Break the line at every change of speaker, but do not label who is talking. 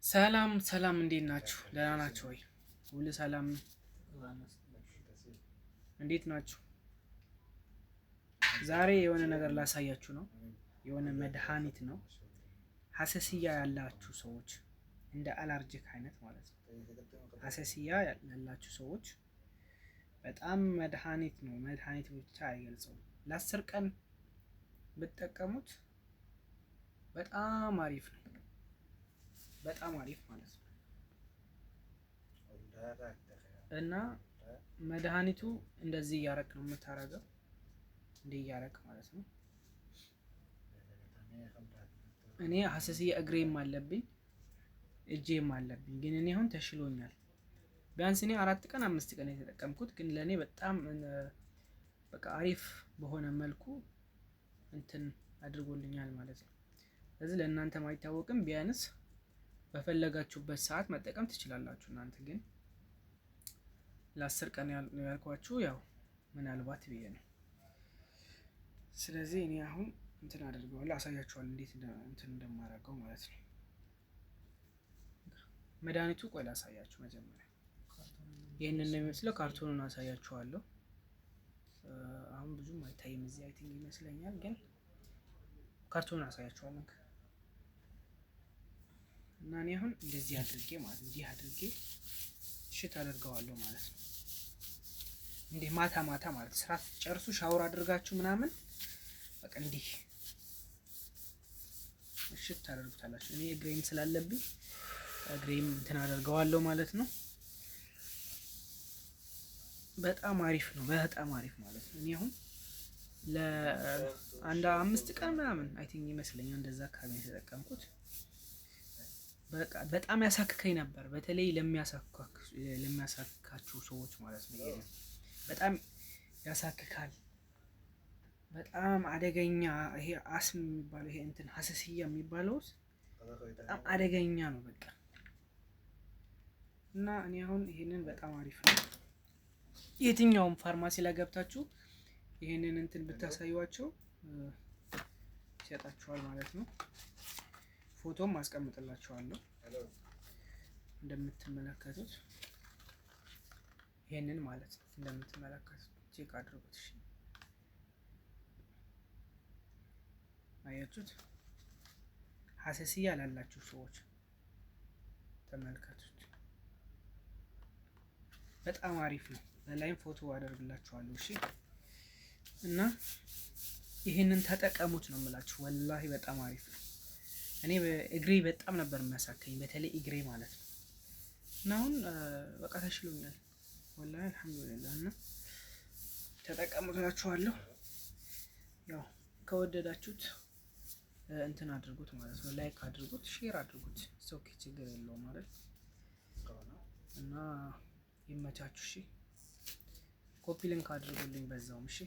ሰላም ሰላም እንዴት ናችሁ? ደህና ናችሁ ወይ? ሁሉ ሰላም ነው? እንዴት ናችሁ? ዛሬ የሆነ ነገር ላሳያችሁ ነው። የሆነ መድኃኒት ነው። ሀሰስያ ያላችሁ ሰዎች እንደ አላርጂክ አይነት ማለት ነው። ሀሰስያ ያላችሁ ሰዎች በጣም መድኃኒት ነው። መድኃኒት ብቻ አይገልጸውም። ለ10 ቀን ብትጠቀሙት በጣም አሪፍ ነው። በጣም አሪፍ ማለት ነው። እና መድኃኒቱ እንደዚህ እያረክ ነው የምታረገው። እንዲህ እያረክ ማለት ነው። እኔ ሀሰስያ እግሬም አለብኝ እጄም አለብኝ፣ ግን እኔ አሁን ተሽሎኛል። ቢያንስ እኔ 4 ቀን 5 ቀን የተጠቀምኩት፣ ግን ለኔ በጣም በቃ አሪፍ በሆነ መልኩ እንትን አድርጎልኛል ማለት ነው። ስለዚህ ለእናንተ አይታወቅም፣ ቢያንስ በፈለጋችሁበት ሰዓት መጠቀም ትችላላችሁ። እናንተ ግን ለ10 ቀን ያልኳችሁ ያው ምናልባት ብዬ ነው። ስለዚህ እኔ አሁን እንትን አደርገዋለሁ፣ አሳያችኋለሁ እንዴት እንትን እንደማደርገው ማለት ነው። መድኃኒቱ ቆይ ላሳያችሁ መጀመሪያ። ይሄንን ነው የሚመስለው። ካርቶኑን አሳያችኋለሁ። አሁን ብዙም አይታይም እዚህ አይ ቲንክ ይመስለኛል፣ ግን ካርቶኑን አሳያችኋለሁ። እና እኔ አሁን እንደዚህ አድርጌ ማለት እንዲህ አድርጌ ሽት አደርገዋለሁ ማለት ነው። እንዴ ማታ ማታ ማለት ስራ ጨርሱ ሻወር አድርጋችሁ ምናምን በቃ እንዲህ ሽት ታደርጉታላችሁ። እኔ እግሬም ስላለብኝ እግሬም እንትን አደርገዋለሁ ማለት ነው። በጣም አሪፍ ነው። በጣም አሪፍ ማለት ነው። እኔ አሁን ለአንድ 5 ቀን ምናምን አይ ቲንክ ይመስለኛል እንደዛ አካባቢ የተጠቀምኩት። በቃ በጣም ያሳክከኝ ነበር፣ በተለይ ለሚያሳክካችሁ ሰዎች ማለት ነው። በጣም ያሳክካል። በጣም አደገኛ ይሄ አስም የሚባለው ይሄ እንትን ሀሰስያ የሚባለው በጣም አደገኛ ነው በቃ። እና እኔ አሁን ይሄንን በጣም አሪፍ ነው። የትኛውም ፋርማሲ ላይ ገብታችሁ ይሄንን እንትን ብታሳዩዋቸው ይሰጣችኋል ማለት ነው። ፎቶም አስቀምጥላችኋለሁ እንደምትመለከቱት ይሄንን ማለት ነው። እንደምትመለከቱት ቼክ አድርጉት። እሺ አያችሁት? ሀሰስያ ላላችሁ ሰዎች ተመልከቱት። በጣም አሪፍ ነው። በላይም ፎቶ አደርግላችኋለሁ። እሺ እና ይሄንን ተጠቀሙት ነው የምላችሁ። ወላሂ በጣም አሪፍ ነው። እኔ እግሬ በጣም ነበር የሚያሳከኝ፣ በተለይ እግሬ ማለት ነው። እና አሁን በቃ ተሽሎኛል ወላሂ አልሐምዱሊላህ። እና ተጠቀሙት እላችኋለሁ። ያው ከወደዳችሁት እንትን አድርጉት ማለት ነው። ላይክ አድርጉት፣ ሼር አድርጉት። ኦኬ ችግር የለውም ማለት እና ይመቻችሁ። እሺ ኮፒ ሊንክ አድርጉልኝ በዛውም። እሺ